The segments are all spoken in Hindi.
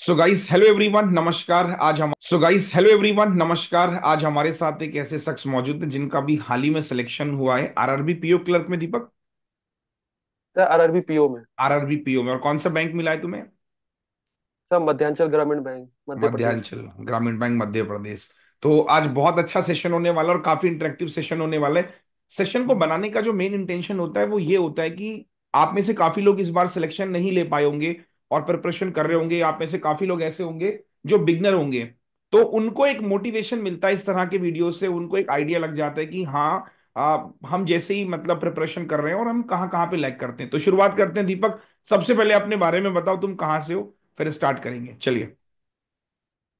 नमस्कार। आज हमारे साथ एक ऐसे शख्स मौजूद है जिनका भी हाल ही में सिलेक्शन हुआ है आरआरबी पीओ क्लर्क में। दीपक, सर आरआरबी पीओ में। आरआरबी पीओ में, और कौन सा बैंक मिला है तुम्हें? सर मध्यांचल ग्रामीण बैंक मध्य प्रदेश। मध्यांचल ग्रामीण बैंक मध्य प्रदेश। तो आज बहुत अच्छा सेशन होने वाला है और काफी इंटरेक्टिव सेशन होने वाला है। सेशन को बनाने का जो मेन इंटेंशन होता है वो ये होता है कि आप में से काफी लोग इस बार सिलेक्शन नहीं ले पाए होंगे और प्रिपरेशन कर रहे होंगे। आप में से काफी लोग ऐसे होंगे जो बिगनर होंगे, तो उनको एक मोटिवेशन मिलता है इस तरह के वीडियो से। उनको एक आइडिया लग जाता है कि हाँ, हम जैसे ही मतलब प्रिपरेशन कर रहे हैं और हम कहाँ कहाँ पे लैग करते हैं। तो शुरुआत करते हैं। दीपक, सबसे पहले अपने बारे में बताओ, तुम कहाँ से हो, फिर स्टार्ट करेंगे। चलिए।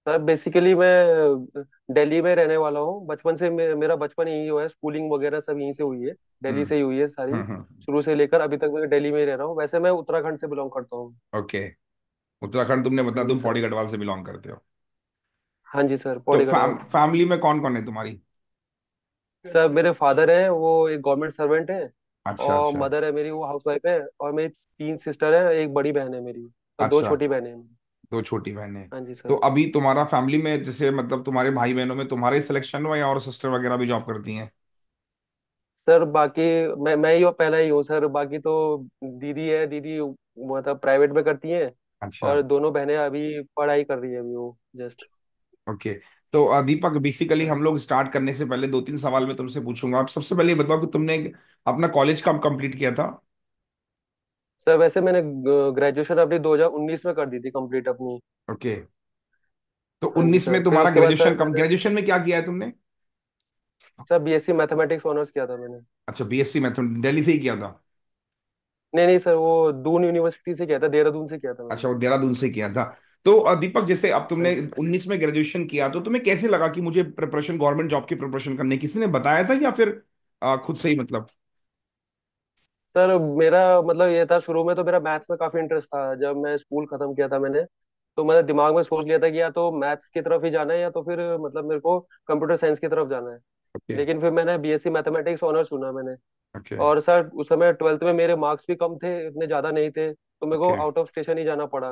सर बेसिकली मैं दिल्ली में रहने वाला हूँ। बचपन से मेरा बचपन यही हुआ है, स्कूलिंग वगैरह सब यहीं से हुई है। दिल्ली हम्म। से ही हुई है सारी। शुरू से लेकर अभी तक मैं दिल्ली में ही रह रहा हूँ। वैसे मैं उत्तराखंड से बिलोंग करता हूँ। ओके। उत्तराखंड तुमने हाँ बताया, जी तुम सर। पौड़ी गढ़वाल से बिलोंग करते हो। हाँ जी सर, तो पौड़ी गढ़वाल से। फैमिली में कौन कौन है तुम्हारी? सर मेरे फादर हैं, वो एक गवर्नमेंट सर्वेंट हैं। अच्छा और अच्छा। मदर है मेरी, वो हाउस वाइफ है। और मेरी तीन सिस्टर है, एक बड़ी बहन है मेरी। और दो अच्छा, छोटी बहनें हैं मेरी। दो छोटी बहनें। हाँ जी तो सर। अभी तुम्हारा फैमिली में जैसे मतलब तुम्हारे भाई बहनों में तुम्हारा ही सिलेक्शन हुआ या और सिस्टर वगैरह भी जॉब करती हैं? सर बाकी मैं ही पहला ही हूँ सर। बाकी तो दीदी है, दीदी मतलब प्राइवेट में करती हैं। अच्छा। और दोनों बहनें अभी पढ़ाई कर रही है, अभी वो जस्ट। ओके। तो दीपक, बेसिकली हाँ हम जी। लोग स्टार्ट करने से पहले दो तीन सवाल मैं तुमसे पूछूंगा। आप सबसे पहले ये बताओ कि तुमने अपना कॉलेज कब कंप्लीट किया था? सर वैसे मैंने ग्रेजुएशन अपनी 2019 में कर दी थी कंप्लीट अपनी। ओके। तो हाँ जी 19 में सर, फिर तुम्हारा उसके बाद सर ग्रेजुएशन कम, मैंने ग्रेजुएशन में क्या किया है तुमने? सर बीएससी मैथमेटिक्स ऑनर्स किया था मैंने। अच्छा, बीएससी मैथमेटिक्स दिल्ली से ही किया था? नहीं नहीं सर, वो दून यूनिवर्सिटी से किया था, देहरादून से किया था मैंने। अच्छा, वो देहरादून से किया था। तो दीपक, जैसे अब हाँ तुमने जी। 19 में ग्रेजुएशन किया तो तुम्हें कैसे लगा कि मुझे प्रिपरेशन गवर्नमेंट जॉब की प्रिपरेशन करनी है? किसी ने बताया था या फिर खुद से ही मतलब? सर मेरा मतलब ये था, शुरू में तो मेरा मैथ्स में काफी इंटरेस्ट था। जब मैं स्कूल खत्म किया था मैंने, तो मैंने दिमाग में सोच लिया था कि या तो मैथ्स की तरफ ही जाना है, या तो फिर मतलब मेरे को कंप्यूटर साइंस की तरफ जाना है। ओके लेकिन फिर मैंने बीएससी मैथमेटिक्स ऑनर्स चुना मैंने। ओके और सर उस समय ट्वेल्थ में मेरे मार्क्स भी कम थे, इतने ज्यादा नहीं थे, तो मेरे को ओके। आउट ऑफ स्टेशन ही जाना पड़ा।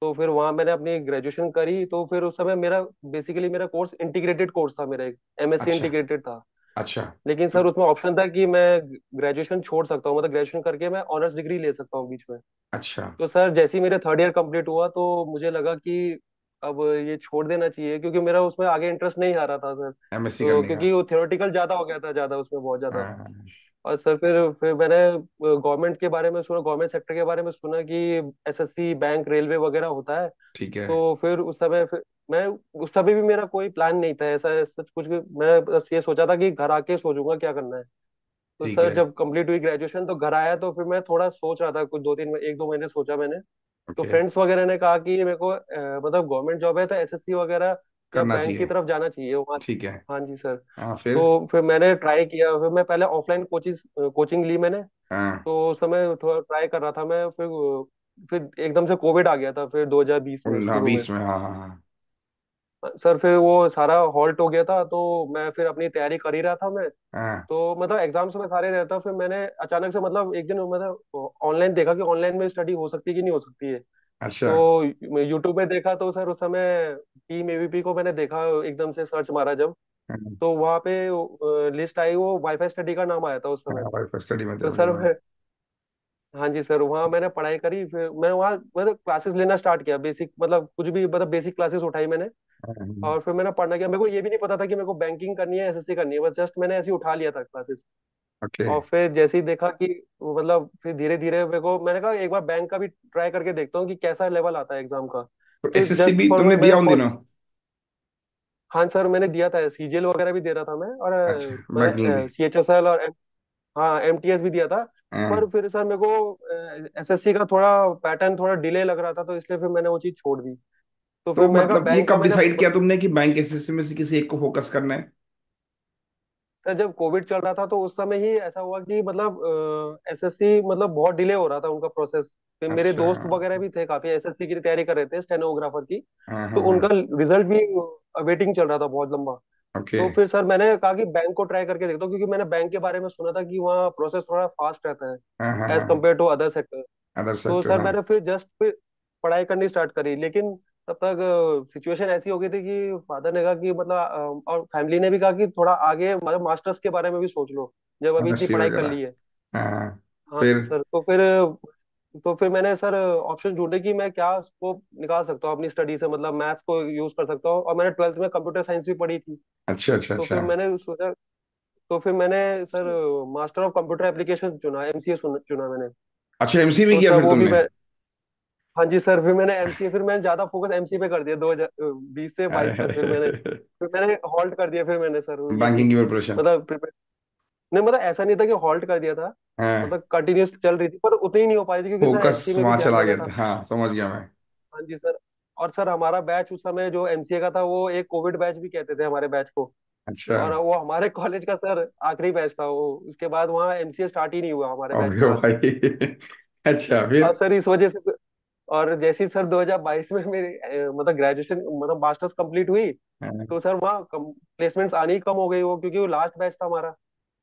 तो फिर वहां मैंने अपनी ग्रेजुएशन करी। तो फिर उस समय मेरा बेसिकली मेरा कोर्स इंटीग्रेटेड कोर्स था, मेरा एक एमएससी अच्छा इंटीग्रेटेड था। अच्छा। लेकिन तो सर उसमें ऑप्शन था कि मैं ग्रेजुएशन छोड़ सकता हूँ, मतलब ग्रेजुएशन करके मैं ऑनर्स डिग्री ले सकता हूँ बीच में। अच्छा। तो सर जैसे ही मेरा थर्ड ईयर कंप्लीट हुआ, तो मुझे लगा कि अब ये छोड़ देना चाहिए, क्योंकि मेरा उसमें आगे इंटरेस्ट नहीं आ रहा था सर। एमएससी तो करने का। क्योंकि वो थ्योरेटिकल ज्यादा हो गया था, ज्यादा उसमें बहुत ज्यादा। हाँ, और सर फिर मैंने गवर्नमेंट के बारे में सुना, गवर्नमेंट सेक्टर के बारे में सुना कि एसएससी बैंक रेलवे वगैरह होता है। ठीक है। तो फिर उस समय फिर मैं उस समय भी मेरा कोई प्लान नहीं था ऐसा सच कुछ भी। मैं बस ये सोचा था कि घर आके सोचूंगा क्या करना है। तो ठीक सर है। जब कंप्लीट हुई ग्रेजुएशन, तो घर आया तो फिर मैं थोड़ा सोच रहा था, कुछ दो तीन एक दो महीने सोचा मैंने। तो ओके। फ्रेंड्स वगैरह ने कहा कि मेरे को मतलब गवर्नमेंट जॉब है तो एसएससी वगैरह या करना बैंक की चाहिए। तरफ जाना चाहिए वहाँ। ठीक है। हाँ जी सर। हाँ, फिर? तो फिर मैंने ट्राई किया। फिर मैं पहले ऑफलाइन कोचिंग ली मैंने। हाँ। तो उस समय थोड़ा ट्राई कर रहा था मैं। फिर एकदम से कोविड आ गया था, फिर 2020 में हाँ, शुरू में। 20 में, हाँ हाँ हाँ। सर फिर वो सारा हॉल्ट हो गया था, तो मैं फिर अपनी तैयारी कर ही रहा था मैं। हाँ। तो मतलब एग्जाम्स में सारे रहता, फिर मैंने अचानक से मतलब एक दिन मतलब ऑनलाइन देखा कि ऑनलाइन में स्टडी हो सकती है कि नहीं हो सकती है। अच्छा। तो यूट्यूब में देखा, तो सर उस समय टीम एबीपी को मैंने देखा, एकदम से सर्च मारा जब। हाँ तो वहाँ पे लिस्ट आई, वो वाईफाई स्टडी का नाम आया था उस समय। हाँ, वाइफ स्टडी में तो जरूर सर हुआ है। हाँ जी सर, वहाँ मैंने पढ़ाई करी। फिर मैं वहाँ मतलब क्लासेस लेना स्टार्ट किया, बेसिक मतलब कुछ भी मतलब बेसिक क्लासेस उठाई मैंने। हाँ, और फिर मैंने पढ़ना किया। मेरे को ये भी नहीं पता था कि मेरे को बैंकिंग करनी है, एसएससी करनी है, बस जस्ट मैंने ऐसे ही उठा लिया था क्लासेस। ओके। और फिर जैसे ही देखा कि वो मतलब फिर धीरे धीरे मेरे को, मैंने कहा एक बार बैंक का भी ट्राई करके देखता हूँ कि कैसा लेवल आता है एग्जाम का। तो फिर एसएससी जस्ट भी फॉर तुमने दिया मैं उन फॉर दिनों? हाँ सर, मैंने दिया था, सीजीएल वगैरह भी दे रहा था मैं। और अच्छा, बैंकिंग भी? मैंने सीएचएसएल और हाँ एमटीएस भी दिया था। पर हाँ। फिर सर मेरे को एसएससी का थोड़ा पैटर्न थोड़ा डिले लग रहा था, तो इसलिए फिर मैंने वो चीज़ छोड़ दी। तो तो फिर मैंने कहा मतलब ये बैंक का कब मैंने डिसाइड किया तुमने कि बैंक एसएससी में से किसी एक को फोकस करना है? सर जब कोविड चल रहा था, तो उस समय ही ऐसा हुआ कि मतलब एसएससी मतलब बहुत डिले हो रहा था उनका प्रोसेस। फिर मेरे अच्छा। दोस्त वगैरह भी थे, काफी एसएससी की तैयारी कर रहे थे, स्टेनोग्राफर की। हाँ तो हाँ हाँ। उनका रिजल्ट भी वेटिंग चल रहा था बहुत लंबा। ओके। तो फिर सर मैंने कहा कि बैंक को ट्राई करके देखता हूँ, क्योंकि मैंने बैंक के बारे में सुना था कि वहाँ प्रोसेस थोड़ा फास्ट रहता है हाँ हाँ एज हाँ। Compare to other sector. Other तो सेक्टर, सर हाँ। मैंने फिर जस्ट फिर पढ़ाई करनी स्टार्ट करी। लेकिन तब तक सिचुएशन ऐसी हो गई थी कि फादर ने कहा कि मतलब और फैमिली ने भी कहा कि थोड़ा आगे मतलब मास्टर्स के बारे में भी सोच लो, जब अभी इतनी एमएससी पढ़ाई कर वगैरह। ली है। हाँ। हाँ फिर। सर, तो फिर मैंने सर ऑप्शन ढूंढे कि मैं क्या स्कोप निकाल सकता हूँ अपनी स्टडी से, मतलब मैथ्स को यूज कर सकता हूँ, और मैंने ट्वेल्थ में कंप्यूटर साइंस भी पढ़ी थी। अच्छा अच्छा तो अच्छा। फिर मैंने सोचा, तो फिर मैंने sir master of computer application चुना, एमसीए चुना मैंने। अच्छा, एमसीए भी तो किया सर फिर वो भी तुमने? मैं, हाँ जी सर, फिर मैंने एमसीए, फिर मैंने ज्यादा फोकस एमसीए पे कर दिया 2020 से 22 तक। फिर मैंने हॉल्ट कर दिया फिर मैंने सर ये बैंकिंग चीज, की प्रिपरेशन। मतलब नहीं मतलब ऐसा नहीं था कि हॉल्ट कर दिया था, हाँ। मतलब कंटिन्यूस चल रही थी, पर उतनी ही नहीं हो पाई थी क्योंकि सर फोकस एचटी में भी वहां ध्यान चला देना गया था। था, हाँ समझ गया मैं। हाँ जी सर। और सर हमारा बैच उस समय जो एमसीए का था, वो एक कोविड बैच भी कहते थे हमारे बैच को। अच्छा। और वो हमारे कॉलेज का सर आखिरी बैच था वो, उसके बाद वहाँ एमसीए स्टार्ट ही नहीं हुआ हमारे बैच के अबे बाद। भाई। अच्छा फिर। और सर इस वजह से, और जैसे ही सर 2022 में मेरी मतलब ग्रेजुएशन मतलब मास्टर्स कंप्लीट हुई, हाँ। तो सर वहाँ प्लेसमेंट्स आनी ही कम हो गई वो, क्योंकि वो लास्ट बैच था हमारा।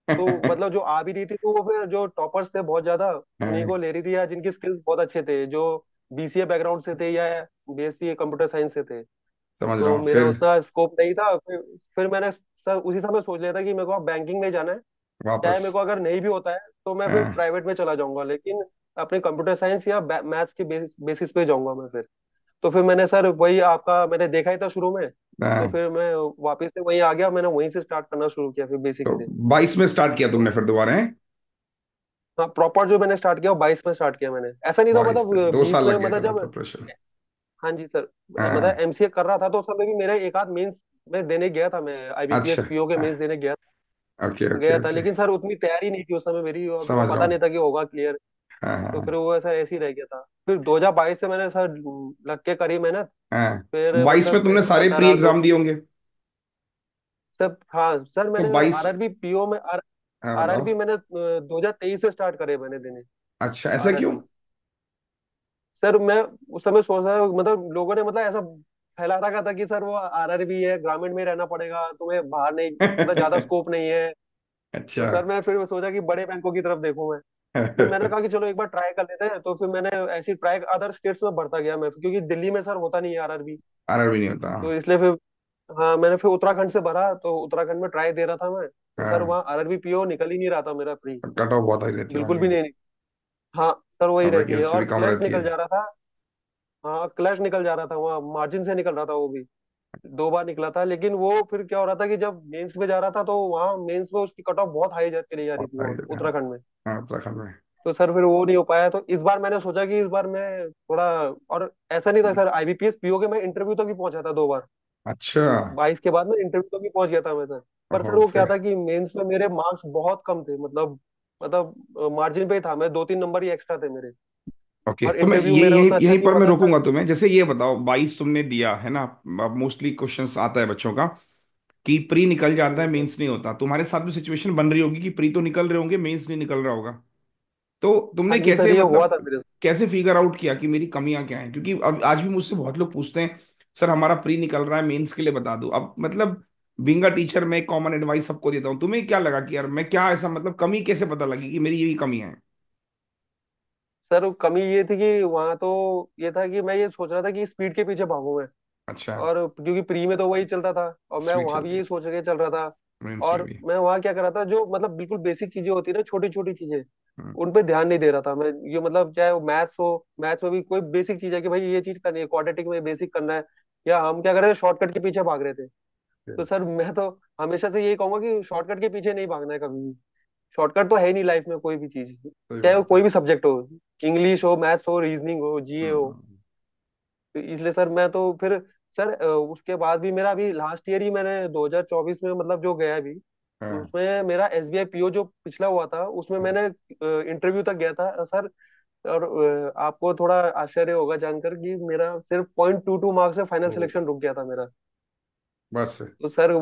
तो मतलब जो आ भी रही थी, तो वो फिर जो टॉपर्स थे बहुत ज्यादा, उन्हीं हाँ, को ले रही थी, या जिनकी स्किल्स बहुत अच्छे थे, जो बीसीए बैकग्राउंड से थे या बीएससी कंप्यूटर साइंस से थे। समझ रहा तो हूँ मेरा फिर। उतना स्कोप नहीं था। फिर मैंने सर उसी समय सोच लिया था कि मेरे को अब बैंकिंग में जाना है। चाहे वापस। मेरे को अगर नहीं भी होता है तो मैं फिर हाँ। प्राइवेट में चला जाऊंगा, लेकिन अपने कंप्यूटर साइंस या मैथ्स के बेसिस पे जाऊंगा मैं फिर। तो फिर मैंने सर वही आपका मैंने देखा ही था शुरू में, तो हाँ। फिर मैं वापस से वहीं आ गया, मैंने वहीं से स्टार्ट करना शुरू किया फिर बेसिक तो से। 22 में स्टार्ट किया तो तुमने फिर दोबारा है? हाँ, प्रॉपर जो मैंने स्टार्ट किया वो 22 में स्टार्ट किया मैंने, ऐसा नहीं था 22 मतलब दो 20 साल में लग गए मतलब तुम्हें जब, प्रिपरेशन। हाँ जी सर, मतलब हाँ। एमसीए कर रहा था तो उस समय भी मेरा एक आध मेंस में देने गया था, मैं आईबीपीएस अच्छा। पीओ के मेंस देने ओके ओके गया था, ओके। लेकिन सर उतनी तैयारी नहीं थी उस समय मेरी, और मेरे समझ को रहा पता हूँ। नहीं था कि होगा क्लियर। हाँ तो फिर हाँ वो ऐसा ऐसे ही रह गया था। फिर 2022 से मैंने सर लग के करी मेहनत। हाँ। फिर 22 में मतलब तुमने ऐसे सारे चलता प्री रहा दो। एग्जाम दिए होंगे? सब हाँ सर, तो मैंने 22। आरआरबी पीओ में हाँ बताओ। आरआरबी मैंने 2023 से स्टार्ट करे मैंने देने, अच्छा, ऐसा क्यों? आरआरबी। सर मैं उस समय सोच रहा मतलब लोगों ने मतलब ऐसा फैला रखा था कि सर वो आरआरबी है, ग्रामीण में रहना पड़ेगा तुम्हें, बाहर नहीं मतलब ज्यादा स्कोप नहीं है। तो अच्छा। सर मैं फिर सोचा कि बड़े बैंकों की तरफ देखूं मैं। फिर मैंने कहा कि चलो एक बार ट्राई कर लेते हैं, तो फिर मैंने ऐसी ट्राई अदर स्टेट्स में भरता गया मैं, क्योंकि दिल्ली में सर होता नहीं है आरआरबी। आरआर भी नहीं होता। तो इसलिए फिर हाँ मैंने फिर उत्तराखंड से भरा, तो उत्तराखंड में ट्राई दे रहा था मैं, तो सर हाँ। वहाँ आरआरबी पीओ निकल ही नहीं रहा था मेरा प्री, कट ऑफ बहुत हाई रहती बिल्कुल होंगी। भी नहीं। हाँ सर वही और रहती है, वैकेंसी और भी कम क्लर्क रहती है। निकल जा रहा था। हाँ क्लर्क निकल जा रहा था, वहाँ मार्जिन से निकल रहा था वो भी, 2 बार निकला था। लेकिन वो फिर क्या हो रहा था कि जब मेंस में जा रहा था, तो वहाँ मेंस में उसकी कट ऑफ बहुत हाई चली जा रही बहुत थी हाई वहाँ रहती है। उत्तराखंड में। हाँ उत्तराखंड में। तो सर फिर वो नहीं हो पाया, तो इस बार मैंने सोचा कि इस बार मैं थोड़ा, और ऐसा नहीं था सर, आईबीपीएस पीओ के मैं इंटरव्यू तक भी पहुंचा था 2 बार। अच्छा। 22 के बाद में इंटरव्यू तक भी पहुंच गया था मैं सर। पर सर ओहो वो क्या फिर। था कि मेंस में मेरे मार्क्स बहुत कम थे, मतलब मार्जिन पे ही था मैं, 2-3 नंबर ही एक्स्ट्रा थे मेरे। ओके, और तो मैं इंटरव्यू ये मेरा यहीं उतना अच्छा यहीं नहीं पर हुआ मैं था सर। रोकूंगा तुम्हें। जैसे ये बताओ, 22 तुमने दिया है ना, मोस्टली क्वेश्चंस आता है बच्चों का कि प्री निकल हाँ जाता है जी सर। मेंस नहीं होता। तुम्हारे साथ भी सिचुएशन बन रही होगी कि प्री तो निकल रहे होंगे, मेंस नहीं निकल रहा होगा। तो हाँ तुमने जी सर, कैसे ये हुआ मतलब था मेरे। कैसे फिगर आउट किया कि मेरी कमियां क्या हैं? क्योंकि अब आज भी मुझसे बहुत लोग पूछते हैं, सर हमारा प्री निकल रहा है, मेंस के लिए बता दो। अब मतलब बीइंग अ टीचर मैं कॉमन एडवाइस सबको देता हूँ, तुम्हें क्या लगा कि यार मैं क्या ऐसा मतलब कमी कैसे पता लगी कि मेरी ये भी कमी है? सर कमी ये थी कि वहां तो ये था कि मैं ये सोच रहा था कि स्पीड के पीछे भागूं मैं, अच्छा। और क्योंकि प्री में तो वही चलता था, और मैं स्वीट वहां भी चलती यही है। सोच के चल रहा था। मेंस में और भी। मैं वहां क्या कर रहा था, जो मतलब बिल्कुल बेसिक चीजें होती है ना, छोटी छोटी चीजें, हम्म, उन पे ध्यान नहीं दे रहा था मैं। ये मतलब चाहे वो मैथ्स हो, मैथ्स में भी कोई बेसिक चीज है कि भाई ये चीज करनी है, क्वाड्रेटिक में बेसिक करना है, या हम क्या कर रहे थे, शॉर्टकट के पीछे भाग रहे थे। तो सर मैं तो हमेशा से यही कहूंगा कि शॉर्टकट के पीछे नहीं भागना है कभी भी। शॉर्टकट तो है ही नहीं लाइफ में कोई भी चीज, सही चाहे वो बात है। कोई भी सब्जेक्ट हो, इंग्लिश हो, मैथ्स हो, रीजनिंग हो, जीए हो। हम्म, तो इसलिए सर मैं तो फिर सर उसके बाद भी मेरा अभी लास्ट ईयर ही मैंने 2024 में मतलब जो गया अभी, तो हाँ उसमें मेरा एसबीआई पीओ जो पिछला हुआ था उसमें हाँ। मैंने इंटरव्यू तक गया था सर। और आपको थोड़ा आश्चर्य होगा जानकर कि मेरा सिर्फ 0.22 मार्क्स से फाइनल ओ, सिलेक्शन रुक गया था मेरा। बस। तो सर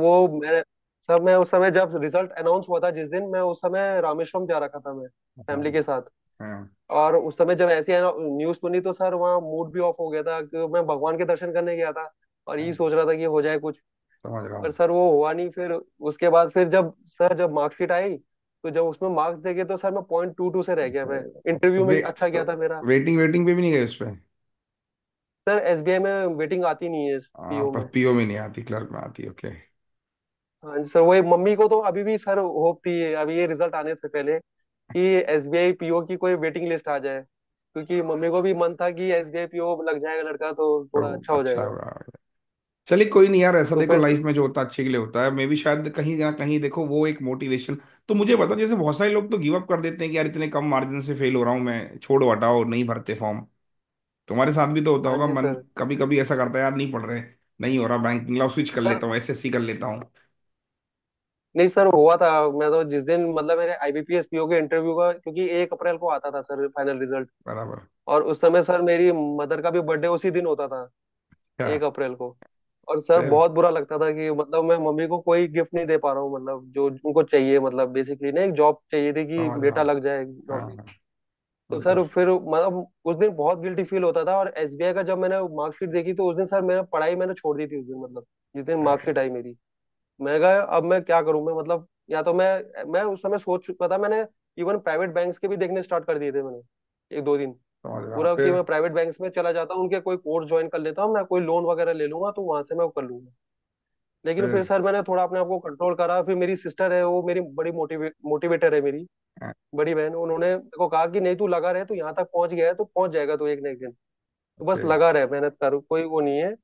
मैं उस समय जब रिजल्ट अनाउंस हुआ था जिस दिन, मैं उस समय रामेश्वरम जा रखा था मैं हाँ फैमिली के साथ। हाँ। और उस समय जब ऐसी न्यूज सुनी, तो सर वहाँ मूड भी ऑफ हो गया था कि मैं भगवान के दर्शन करने गया था, और यही हाँ, सोच रहा था कि हो जाए कुछ। समझ रहा पर हूँ। सर वो हुआ नहीं। फिर उसके बाद फिर जब मार्कशीट आई, तो जब उसमें मार्क्स देखे, तो सर मैं 0.22 से रह गया मैं। तो इंटरव्यू में वे अच्छा तो गया था मेरा। वेटिंग वेटिंग पे भी नहीं गए उस पे? सर एसबीआई में वेटिंग आती नहीं है पीओ पर में। पीओ में नहीं आती, क्लर्क में आती, ओके। हाँ जी सर, वही मम्मी को तो अभी भी सर होप थी अभी ये रिजल्ट आने से पहले कि एसबीआई पीओ की कोई वेटिंग लिस्ट आ जाए, क्योंकि मम्मी को भी मन था कि एसबीआई पीओ लग जाएगा लड़का तो थोड़ा तो अच्छा हो अच्छा जाएगा। होगा। चलिए कोई नहीं यार, ऐसा तो देखो फिर लाइफ में जो होता है अच्छे के लिए होता है। मैं भी शायद कहीं ना कहीं देखो वो एक मोटिवेशन। तो मुझे बताओ, जैसे बहुत सारे लोग तो गिव अप कर देते हैं कि यार इतने कम मार्जिन से फेल हो रहा हूँ मैं, छोड़ो हटाओ, नहीं भरते फॉर्म। तुम्हारे साथ भी तो होता हाँ होगा जी मन, सर। कभी कभी ऐसा करता है यार नहीं पढ़ रहे, नहीं हो रहा बैंकिंग, लाओ स्विच कर सर लेता हूँ, एसएससी कर लेता हूँ। नहीं सर, हुआ था। मैं तो जिस दिन मतलब मेरे आईबीपीएस पीओ के इंटरव्यू का, क्योंकि 1 अप्रैल को आता था सर फाइनल रिजल्ट, बराबर। और उस समय सर मेरी मदर का भी बर्थडे उसी दिन होता था, क्या? 1 अप्रैल को। और सर फिर बहुत बुरा लगता था कि मतलब मैं मम्मी को कोई गिफ्ट नहीं दे पा रहा हूँ, मतलब जो उनको चाहिए, मतलब बेसिकली ना एक जॉब चाहिए थी कि समझ रहा बेटा हूँ। लग जाए हाँ नौकरी। हाँ, तो बिल्कुल। सर फिर मतलब उस दिन बहुत गिल्टी फील होता था, और एसबीआई का जब मैंने मार्कशीट देखी तो उस दिन सर मैंने पढ़ाई मैंने छोड़ दी थी उस दिन, मतलब जिस दिन अरे, मार्कशीट आई मेरी। मैं कहा अब मैं क्या करूं, मैं मतलब या तो मैं उस समय सोच चुका था, मैंने इवन प्राइवेट बैंक्स के भी देखने स्टार्ट कर दिए थे मैंने 1-2 दिन समझ रहा हूँ पूरा, कि फिर। मैं प्राइवेट बैंक्स में चला जाता हूँ, उनके कोई कोर्स ज्वाइन कर लेता हूँ, मैं कोई लोन वगैरह ले लूंगा तो वहां से मैं वो कर लूंगा। लेकिन फिर फिर सर मैंने थोड़ा अपने आप को कंट्रोल करा, फिर मेरी सिस्टर है वो मेरी बड़ी मोटिवेटर है, मेरी हाँ, बड़ी बहन, उन्होंने मेरे को कहा कि नहीं तू लगा रहे, तू यहाँ तक पहुंच गया है तो पहुंच जाएगा तू एक ना एक दिन, तो बस ओके। लगा रहे, मेहनत कर, कोई वो नहीं है,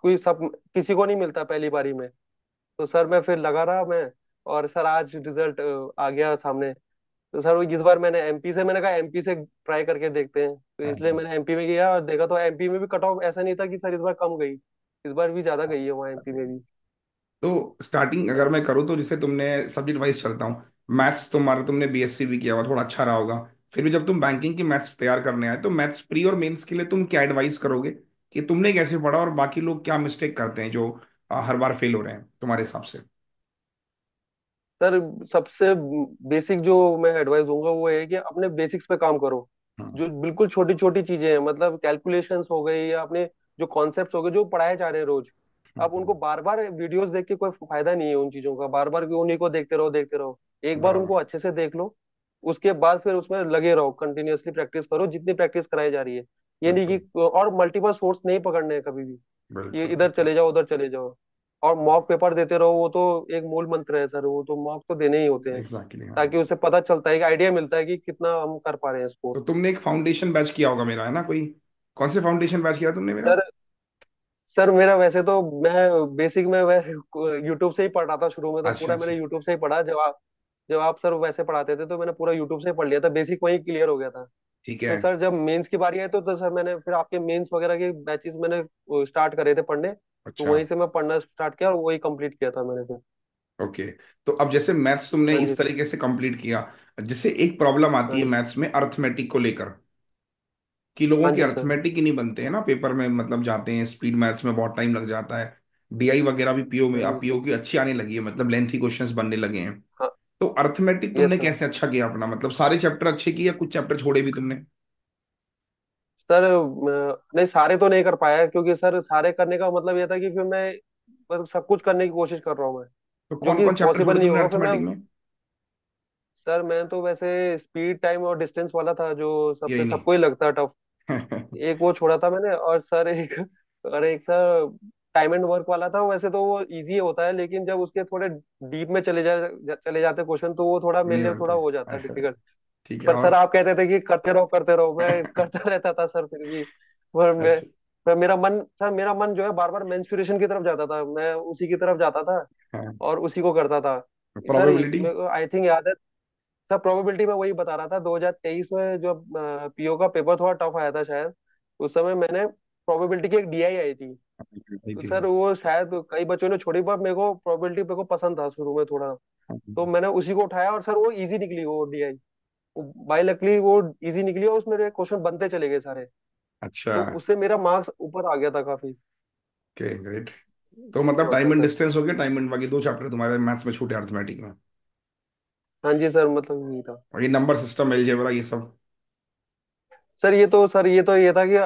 कोई सब किसी को नहीं मिलता पहली बारी में। तो सर मैं फिर लगा रहा मैं, और सर आज रिजल्ट आ गया सामने। तो सर वो इस बार मैंने एमपी से, मैंने कहा एमपी से ट्राई करके देखते हैं, तो इसलिए हाँ। मैंने एमपी में किया और देखा तो एमपी में भी कट ऑफ ऐसा नहीं था कि सर इस बार कम गई, इस बार भी ज्यादा गई है वहाँ एमपी में भी। तो स्टार्टिंग अगर हाँ मैं करूँ तो जैसे तुमने सब्जेक्ट वाइज चलता हूँ, मैथ्स तुम्हारा, तुमने बीएससी भी किया हुआ, थोड़ा अच्छा रहा होगा। फिर भी जब तुम बैंकिंग की मैथ्स तैयार करने आए तो मैथ्स प्री और मेंस के लिए तुम क्या एडवाइस करोगे कि तुमने कैसे पढ़ा और बाकी लोग क्या मिस्टेक करते हैं जो हर बार फेल हो रहे हैं तुम्हारे हिसाब से? सर, सबसे बेसिक जो मैं एडवाइस दूंगा वो है कि अपने बेसिक्स पे काम करो। हाँ। जो बिल्कुल छोटी छोटी चीजें हैं, मतलब कैलकुलेशंस हो गई या अपने जो कॉन्सेप्ट्स हो गए जो पढ़ाए जा रहे हैं रोज, अब उनको बार बार वीडियोस देख के कोई फायदा नहीं है उन चीजों का, बार बार उन्हीं को देखते रहो देखते रहो। एक बार उनको बराबर। अच्छे से देख लो, उसके बाद फिर उसमें लगे रहो, कंटिन्यूअसली प्रैक्टिस करो जितनी प्रैक्टिस कराई जा रही है। ये नहीं बिल्कुल कि और मल्टीपल सोर्स नहीं पकड़ने हैं कभी भी, ये बिल्कुल इधर बिल्कुल। चले जाओ उधर चले जाओ। और मॉक पेपर देते रहो, वो तो एक मूल मंत्र है सर, वो तो मॉक तो देने ही होते हैं, एग्जैक्टली, हाँ। ताकि उससे पता चलता है कि आइडिया मिलता है कि कितना हम कर पा रहे हैं तो स्कोर। तुमने एक फाउंडेशन बैच किया होगा मेरा, है ना कोई? कौन से फाउंडेशन बैच किया तुमने मेरा? सर सर मेरा वैसे तो मैं बेसिक में वैसे यूट्यूब से ही पढ़ रहा था शुरू में, तो अच्छा पूरा अच्छा। मैंने यूट्यूब से ही पढ़ा, जब आप सर वैसे पढ़ाते थे तो मैंने पूरा यूट्यूब से ही पढ़ लिया था, बेसिक वही क्लियर हो गया था। ठीक तो है। सर जब मेंस की बारी आई तो सर मैंने फिर आपके मेंस वगैरह के बैचेस मैंने स्टार्ट करे थे पढ़ने, तो अच्छा। वहीं से मैं पढ़ना स्टार्ट किया और वही कंप्लीट किया था मैंने फिर। ओके। तो अब जैसे मैथ्स तुमने हाँ जी इस सर। तरीके से कंप्लीट किया, जैसे एक प्रॉब्लम आती हाँ है जी। मैथ्स में अर्थमेटिक को लेकर, कि लोगों हाँ के जी सर। अर्थमेटिक ही नहीं बनते हैं ना पेपर में, मतलब जाते हैं स्पीड मैथ्स में बहुत टाइम लग जाता है। डीआई वगैरह भी पीओ में, हाँ अब जी सर। पीओ की अच्छी आने लगी है, मतलब लेंथी क्वेश्चंस बनने लगे हैं। हाँ। तो अर्थमेटिक यस तुमने सर। कैसे अच्छा किया अपना, मतलब सारे चैप्टर अच्छे किए या कुछ चैप्टर छोड़े भी तुमने? सर नहीं सारे तो नहीं कर पाया, क्योंकि सर सारे करने का मतलब ये था कि फिर मैं बस सब कुछ करने की कोशिश कर रहा हूँ मैं, तो जो कौन कि कौन चैप्टर पॉसिबल छोड़े नहीं तुमने होगा फिर मैं। अर्थमेटिक में? सर मैं तो वैसे स्पीड टाइम और डिस्टेंस वाला था जो यही सबसे नहीं? सबको ही लगता है टफ, एक वो छोड़ा था मैंने, और सर एक और एक सर टाइम एंड वर्क वाला था, वैसे तो वो इजी होता है, लेकिन जब उसके थोड़े डीप में चले जाते क्वेश्चन तो वो थोड़ा मेरे नहीं लिए थोड़ा बनते। हो जाता है डिफिकल्ट। ठीक है। पर सर और आप कहते थे कि करते रहो, मैं करता रहता था सर फिर भी। पर अच्छा। मेरा मन सर, मेरा मन जो है बार बार मेंस्ट्रुएशन की तरफ जाता था, मैं उसी की तरफ जाता था हाँ। और उसी को करता था। Sir probability. मेरे को आई थिंक याद है, सर प्रोबेबिलिटी में वही बता रहा था, 2023 में जो पीओ का पेपर थोड़ा टफ आया था शायद, उस समय मैंने प्रोबेबिलिटी की एक डीआई आई थी। तो सर वो शायद कई बच्चों ने छोड़ी, पर मेरे को प्रोबेबिलिटी मेरे को पसंद था शुरू में थोड़ा, तो मैंने उसी को उठाया और सर वो इजी निकली वो डीआई, बाई लकली वो इजी निकली और उसमें मेरे क्वेश्चन बनते चले गए सारे, अच्छा। तो उससे मेरा मार्क्स ऊपर आ गया था काफी। Okay great. तो मतलब हाँ टाइम एंड सर। डिस्टेंस हो गया, टाइम एंड बाकी दो चैप्टर तुम्हारे मैथ्स में छूटे अर्थमेटिक में। हाँ जी सर, मतलब यही था। और ये नंबर सिस्टम, अलजेब्रा, ये सब? सर ये था कि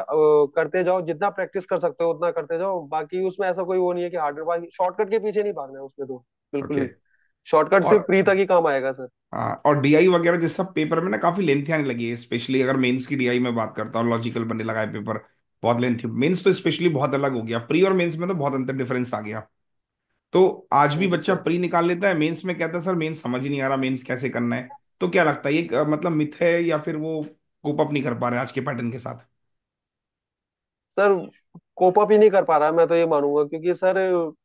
करते जाओ, जितना प्रैक्टिस कर सकते हो उतना करते जाओ, बाकी उसमें ऐसा कोई वो नहीं है कि हार्डवेयर, बाकी शॉर्टकट के पीछे नहीं भागना है उसमें तो, बिल्कुल ओके। भी। शॉर्टकट और सिर्फ प्री तक ही काम आएगा सर। हाँ, और डीआई वगैरह जिस सब पेपर में ना काफी लेंथी आने लगी है, स्पेशली अगर मेंस की डीआई में बात करता हूँ, लॉजिकल बनने लगा है पेपर, बहुत लेंथी। मेंस तो स्पेशली बहुत अलग हो गया, प्री और मेंस में तो बहुत अंतर डिफरेंस आ गया। तो आज भी हाँ जी बच्चा सर। प्री निकाल लेता है, मेंस में कहता है सर मेंस समझ ही नहीं आ रहा, मेंस कैसे करना है। तो क्या लगता है, ये मतलब मिथ है या फिर वो कोप अप नहीं कर पा रहे हैं आज के पैटर्न के साथ? सर कोप अप ही नहीं कर पा रहा है, मैं तो ये मानूंगा, क्योंकि सर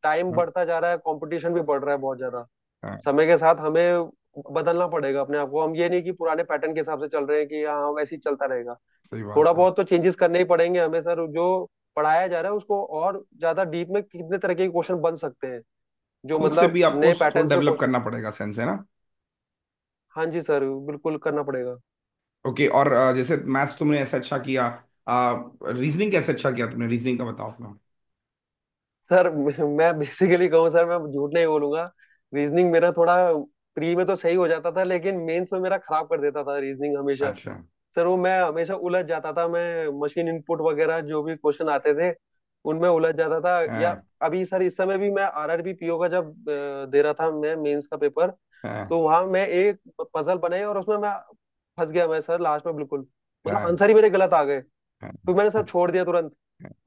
टाइम हाँ बढ़ता जा रहा है, कंपटीशन भी बढ़ रहा है बहुत ज्यादा। हाँ, समय के साथ हमें बदलना पड़ेगा अपने आप को। हम ये नहीं कि पुराने पैटर्न के हिसाब से चल रहे हैं कि हाँ वैसे ही चलता रहेगा। सही थोड़ा बात है। बहुत तो चेंजेस करने ही पड़ेंगे हमें सर। जो पढ़ाया जा रहा है उसको और ज्यादा डीप में कितने तरह के क्वेश्चन बन सकते हैं, जो खुद से मतलब भी आपको नए उसको पैटर्न्स में डेवलप क्वेश्चन। करना पड़ेगा, सेंस है ना। हाँ जी सर, बिल्कुल करना पड़ेगा। ओके, और जैसे मैथ्स तुमने ऐसा अच्छा किया, रीजनिंग कैसे अच्छा किया तुमने, रीजनिंग का बताओ अपना। सर मैं बेसिकली कहूँ सर, मैं झूठ नहीं बोलूंगा। रीजनिंग मेरा थोड़ा प्री में तो सही हो जाता था, लेकिन मेंस में मेरा खराब कर देता था रीजनिंग हमेशा। अच्छा। सर वो मैं हमेशा उलझ जाता था, मैं मशीन इनपुट वगैरह जो भी क्वेश्चन आते थे उनमें उलझ जाता था। या हाँ अभी सर इस समय भी मैं आरआरबी पीओ का जब दे रहा था मैं मेंस का पेपर, हाँ तो वहां मैं एक पजल बनाई और उसमें मैं फंस गया मैं सर लास्ट में बिल्कुल। मतलब हाँ आंसर ही मेरे गलत आ गए। हाँ फिर मैंने सर छोड़ दिया तुरंत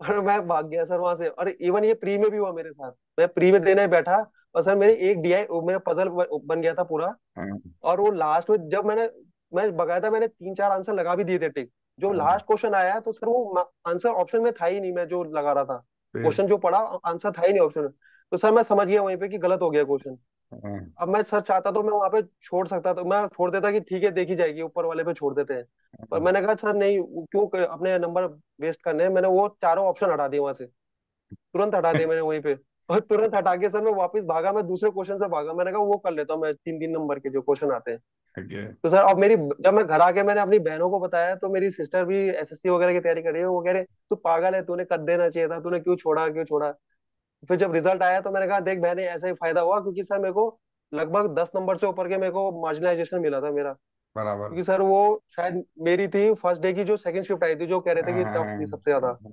और मैं भाग गया सर वहां से। और इवन ये प्री में भी हुआ मेरे साथ। मैं प्री में देने बैठा और सर मेरे एक डीआई मेरा पजल बन गया था पूरा। हाँ और वो लास्ट में जब मैं बकायदा मैंने 3-4 आंसर लगा भी दिए थे टिक। जो हाँ, लास्ट क्वेश्चन आया तो सर वो आंसर ऑप्शन में था ही नहीं, मैं जो लगा रहा था। फिर। क्वेश्चन जो पढ़ा आंसर था ही नहीं ऑप्शन में। तो सर मैं समझ गया वहीं पे कि गलत हो गया क्वेश्चन। हाँ अब मैं सर चाहता तो मैं वहां पे छोड़ सकता, तो मैं छोड़ देता कि ठीक है देखी जाएगी, ऊपर वाले पे छोड़ देते हैं। पर हाँ, मैंने कहा सर नहीं, अपने नंबर वेस्ट करने हैं। मैंने वो चारों ऑप्शन हटा दिए वहां से, तुरंत हटा दिए मैंने वहीं पे। और तुरंत हटा के सर मैं वापस भागा, मैं दूसरे क्वेश्चन से भागा। मैंने कहा वो कर लेता हूँ मैं, 3-3 नंबर के जो क्वेश्चन आते हैं। ओके। तो सर अब मेरी, जब मैं घर आके मैंने अपनी बहनों को बताया तो मेरी सिस्टर भी एसएससी वगैरह की तैयारी कर रही है, वो कह रहे तू पागल है, तूने कर देना चाहिए था, तूने क्यों छोड़ा क्यों छोड़ा। फिर जब रिजल्ट आया तो मैंने कहा देख बहने ऐसा ही फायदा हुआ, क्योंकि सर मेरे को लगभग 10 नंबर से ऊपर के मेरे को मार्जिनाइजेशन मिला था मेरा। बराबर। क्योंकि सर वो शायद मेरी थी फर्स्ट डे की जो सेकंड शिफ्ट आई थी, जो कह रहे थे हाँ कि हाँ टफ थी सबसे ज्यादा। हाँ,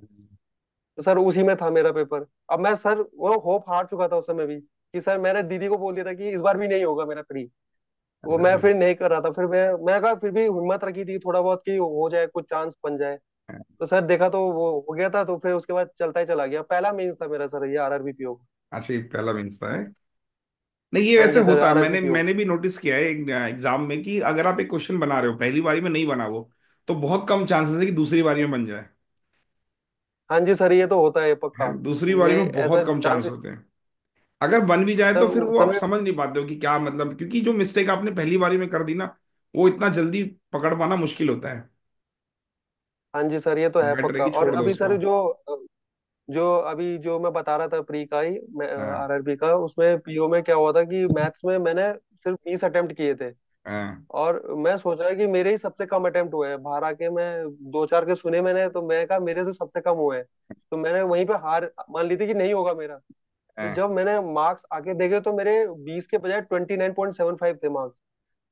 तो सर उसी में था मेरा पेपर। अब मैं सर वो होप हार चुका था उस समय भी, कि सर मैंने दीदी को बोल दिया था कि इस बार भी नहीं होगा मेरा प्री। वो मैं अरे, फिर नहीं कर रहा था। फिर मैं कहा फिर भी हिम्मत रखी थी थोड़ा बहुत कि हो जाए, कुछ चांस बन जाए। हाँ, तो सर देखा तो वो हो गया था। तो फिर उसके बाद चलता ही चला गया। पहला मेंस था मेरा सर ये आरआरबी पीओ। अच्छा, ये पहला मिलता है। नहीं, ये हाँ वैसे जी सर, होता है, आरआरबी मैंने पीओ। मैंने भी नोटिस किया है एग्जाम में कि अगर आप एक क्वेश्चन बना रहे हो, पहली बारी में नहीं बना वो, तो बहुत कम चांसेस है कि दूसरी बारी में बन जाए। हाँ जी सर, ये तो होता है है, पक्का। दूसरी बारी मैं में बहुत ऐसा कम चांस चांस होते हैं। अगर बन भी जाए सर तो फिर उस वो आप समय। समझ नहीं पाते हो कि क्या मतलब, क्योंकि जो मिस्टेक आपने पहली बारी में कर दी ना, वो इतना जल्दी पकड़ पाना मुश्किल होता है। हाँ जी सर, ये तो है बेटर है पक्का। कि और छोड़ दो अभी उसको। सर जो अभी जो मैं बता रहा था प्री का ही, हाँ आरआरबी का, उसमें पीओ में क्या हुआ था कि मैथ्स में मैंने सिर्फ 20 अटेम्प्ट किए थे। हाँ और मैं सोच रहा कि मेरे ही सबसे कम अटेम्प्ट हुए हैं बाहर आके। मैं 2-4 के सुने मैंने, तो मैं कहा मेरे तो सबसे कम हुए हैं। तो मैंने वहीं पे हार मान ली थी कि नहीं होगा मेरा। तो हाँ। जब मैंने मार्क्स आके देखे तो मेरे 20 के बजाय 29.75 थे मार्क्स।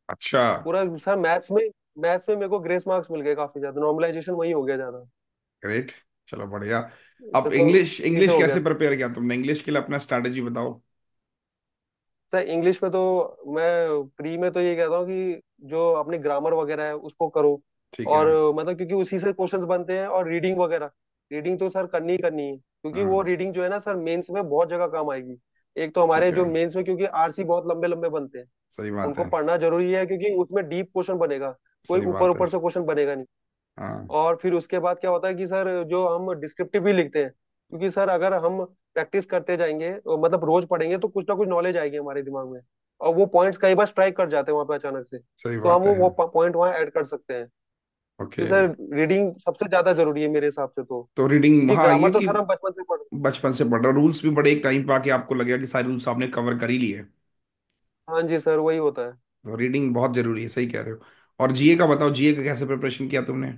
अच्छा। पूरा सर मैथ्स में मेरे को ग्रेस मार्क्स मिल गए काफी ज्यादा, नॉर्मलाइजेशन वही हो गया ज्यादा। ग्रेट, चलो बढ़िया। तो अब सर इंग्लिश ये से इंग्लिश हो गया। कैसे प्रिपेयर किया तुमने, इंग्लिश के लिए अपना स्ट्रैटेजी बताओ। सर इंग्लिश में तो मैं प्री में तो ये कहता हूँ कि जो अपनी ग्रामर वगैरह है उसको करो। ठीक है। और मतलब क्योंकि उसी से क्वेश्चंस बनते हैं। और रीडिंग वगैरह, रीडिंग तो सर करनी ही करनी है, क्योंकि वो हाँ, रीडिंग जो है ना सर मेंस में बहुत जगह काम आएगी। एक तो ठीक हमारे है। जो मेंस में, क्योंकि आरसी बहुत लंबे लंबे बनते हैं, सही बात उनको है। पढ़ना जरूरी है, क्योंकि उसमें डीप क्वेश्चन बनेगा। कोई सही ऊपर बात है। ऊपर से क्वेश्चन बनेगा नहीं। हाँ, और फिर उसके बाद क्या होता है कि सर जो हम डिस्क्रिप्टिव भी लिखते हैं, क्योंकि सर अगर हम प्रैक्टिस करते जाएंगे मतलब रोज पढ़ेंगे तो कुछ ना कुछ नॉलेज आएगी हमारे दिमाग में। और वो पॉइंट्स कई बार स्ट्राइक कर जाते हैं वहां पे अचानक से, सही तो हम बात है। वो पॉइंट वहां ऐड कर सकते हैं। तो ओके। सर रीडिंग सबसे ज्यादा जरूरी है मेरे हिसाब से तो। तो रीडिंग, क्योंकि हाँ, ये ग्रामर तो कि सर हम बचपन से पढ़। बचपन से पढ़ रहा, रूल्स भी बड़े एक टाइम पे आके आपको लगेगा कि सारे रूल्स आपने कवर कर ही लिए। हाँ जी सर, वही होता है। तो रीडिंग बहुत जरूरी है, सही कह रहे हो। और जीए का बताओ, जीए का कैसे प्रिपरेशन किया तुमने?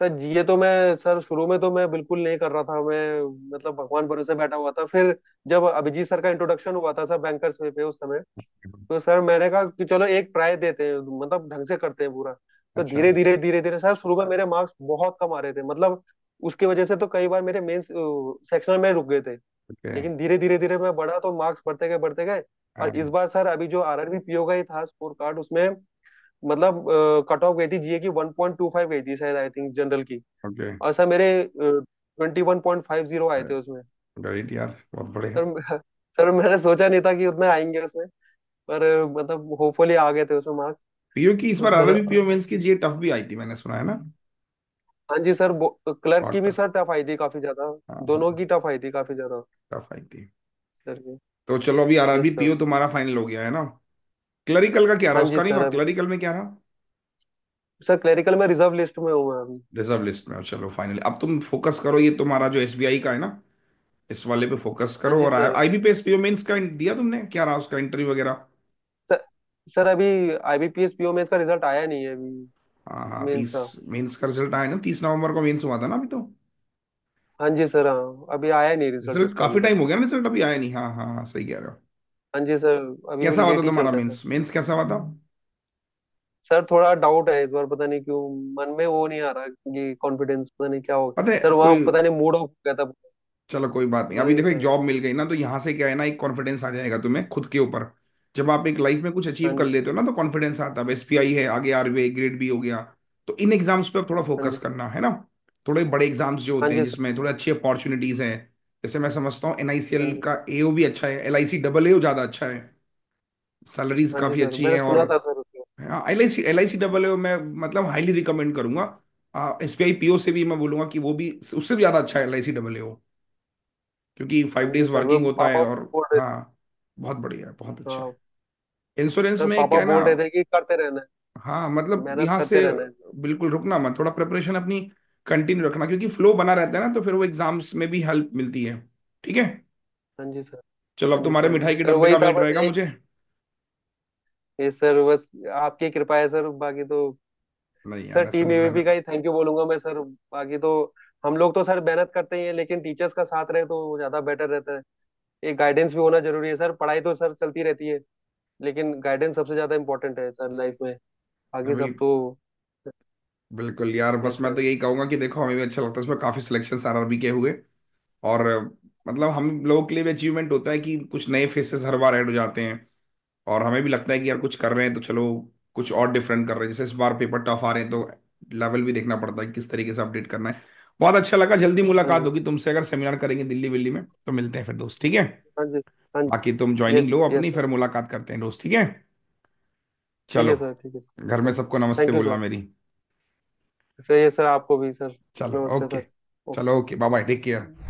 सर ये तो मैं सर शुरू में तो मैं बिल्कुल नहीं कर रहा था। मैं मतलब भगवान भरोसे बैठा हुआ था। फिर जब अभिजीत सर का इंट्रोडक्शन हुआ था सर बैंकर्स पे उस समय, तो सर मैंने कहा कि चलो एक ट्राई देते हैं, मतलब ढंग से करते हैं पूरा। तो अच्छा। धीरे धीरे सर शुरू में मेरे मार्क्स बहुत कम आ रहे थे, मतलब उसकी वजह से तो कई बार मेरे मेंस सेक्शनल में रुक गए थे। ओके। लेकिन धीरे धीरे मैं बढ़ा तो मार्क्स बढ़ते गए बढ़ते गए। और इस हाँ बार सर अभी जो आरआरबी पीओ का ही था स्कोर कार्ड, उसमें मतलब कट ऑफ गई थी जीए की 1.25 गई थी शायद, आई थिंक जनरल की। ओके। और सर मेरे 21.50 आए थे उसमें। ग्रेट यार, बहुत बढ़िया। सर सर मैंने सोचा नहीं था कि उतने आएंगे उसमें, पर मतलब होपफुली आ गए थे उसमें मार्क्स। पीओ की इस बार आरआरबी और पीओ मेंस की जी टफ भी आई थी, मैंने सुना है ना। हाँ जी सर, क्लर्क की बहुत भी टफ। सर टफ आई थी काफी ज्यादा। हाँ दोनों हाँ, की टफ आई थी काफी ज्यादा। टफ आई थी। सर की। तो चलो अभी आरआरबी यस पीओ सर। तुम्हारा फाइनल हो गया है ना। क्लरिकल का क्या रहा, हाँ जी उसका नहीं सर, हुआ? अभी क्लरिकल में क्या रहा? सर क्लरिकल में रिजर्व लिस्ट में हूँ मैं अभी। रिजर्व लिस्ट में हो, चलो फाइनली अब तुम फोकस करो, ये तुम्हारा जो एसबीआई का है ना, इस वाले पे फोकस हाँ करो। जी और सर। आईबीपीएस पीओ मेंस का दिया तुमने, क्या रहा उसका इंटरव्यू वगैरह? सर, सर अभी आईबीपीएस पीओ में इसका रिजल्ट आया नहीं है अभी। हाँ हाँ, मेंस 30 का। मेंस का रिजल्ट आया ना, 30 नवंबर को मेंस हुआ था ना अभी तो। हाँ जी सर, हाँ अभी आया नहीं रिजल्ट रिजल्ट उसका अभी काफी तक। टाइम हो गया ना, रिजल्ट अभी आया नहीं। हाँ हाँ हाँ, सही कह रहे हो। हाँ जी सर, अभी वो कैसा हुआ था लेट ही चल तुम्हारा रहा है सर। मेंस, मेंस कैसा हुआ था? सर थोड़ा डाउट है इस बार, पता नहीं क्यों। मन में वो नहीं आ रहा कि कॉन्फिडेंस, पता नहीं क्या हो। पता है सर वहाँ कोई, पता नहीं मूड ऑफ हो गया था। चलो कोई बात नहीं, पता अभी नहीं देखो एक सर। जॉब मिल गई ना, तो यहाँ से क्या है ना, एक कॉन्फिडेंस आ जाएगा तुम्हें खुद के ऊपर। जब आप एक लाइफ में कुछ हाँ अचीव कर जी। लेते हो ना, तो कॉन्फिडेंस आता है। अब एसपीआई है, आगे आरबीआई ग्रेड बी हो गया। तो इन एग्जाम्स पे अब थोड़ा हाँ फोकस जी। करना है ना। थोड़े बड़े एग्जाम्स जो हाँ होते हैं जी सर। जिसमें थोड़ी अच्छी अपॉर्चुनिटीज हैं। जैसे मैं समझता हूँ हाँ एनआईसीएल जी। का एओ भी अच्छा है, एलआईसी डबल एओ ज्यादा अच्छा है। सैलरीज हाँ जी काफी सर, अच्छी मैंने हैं। और सुना था सर उसके। हाँ, एलआईसी एलआईसी डबल एओ मैं मतलब हाईली रिकमेंड करूंगा। एसबीआई पीओ से भी मैं बोलूंगा कि वो भी उससे भी ज्यादा अच्छा है एलआईसी डबल एओ, क्योंकि फाइव हाँ जी डेज सर, वो वर्किंग होता है। पापा और बोल रहे थे। हाँ, बहुत बढ़िया है, बहुत अच्छा है। हाँ इंश्योरेंस सर, में पापा क्या है ना, बोल रहे थे कि करते रहना हाँ है, मतलब मेहनत यहाँ से करते रहना है। बिल्कुल रुकना मत, थोड़ा प्रिपरेशन अपनी कंटिन्यू रखना, क्योंकि फ्लो बना रहता है ना, तो फिर वो एग्जाम्स में भी हेल्प मिलती है। ठीक है। हाँ जी सर। चलो हाँ अब जी तुम्हारे सर, मिठाई के सर डब्बे का वही था वेट बस रहेगा एक। मुझे। ये सर बस आपकी कृपा है सर, बाकी तो। नहीं सर यार, ऐसा टीम नहीं एबीपी मैंने का ही थैंक यू बोलूंगा मैं सर। बाकी तो हम लोग तो सर मेहनत करते ही हैं, लेकिन टीचर्स का साथ रहे तो ज्यादा बेटर रहता है। एक गाइडेंस भी होना जरूरी है सर, पढ़ाई तो सर चलती रहती है, लेकिन गाइडेंस सबसे ज्यादा इंपॉर्टेंट है सर लाइफ में। बाकी सब बिल्कुल तो। बिल्कुल यार, बस यस मैं सर। तो यही कहूंगा कि देखो हमें भी अच्छा लगता है, इसमें काफी सिलेक्शन आरआरबी के हुए। और मतलब हम लोगों के लिए भी अचीवमेंट होता है कि कुछ नए फेसेस हर बार ऐड हो जाते हैं। और हमें भी लगता है कि यार कुछ कर रहे हैं तो चलो कुछ और डिफरेंट कर रहे हैं। जैसे इस बार पेपर टफ आ रहे हैं, तो लेवल भी देखना पड़ता है कि किस तरीके से अपडेट करना है। बहुत अच्छा लगा, जल्दी हाँ मुलाकात जी। होगी तुमसे, अगर सेमिनार करेंगे दिल्ली विल्ली में तो मिलते हैं फिर दोस्त, ठीक है। हाँ जी। हाँ बाकी तुम जी। ज्वाइनिंग यस लो यस अपनी, सर। फिर मुलाकात करते हैं दोस्त, ठीक है। ठीक चलो, है सर, ठीक है घर में सर। सबको नमस्ते थैंक यू बोलना सर। मेरी। सर ये सर आपको भी सर। चलो नमस्ते ओके। सर। ओके। चलो okay, bye bye, take care.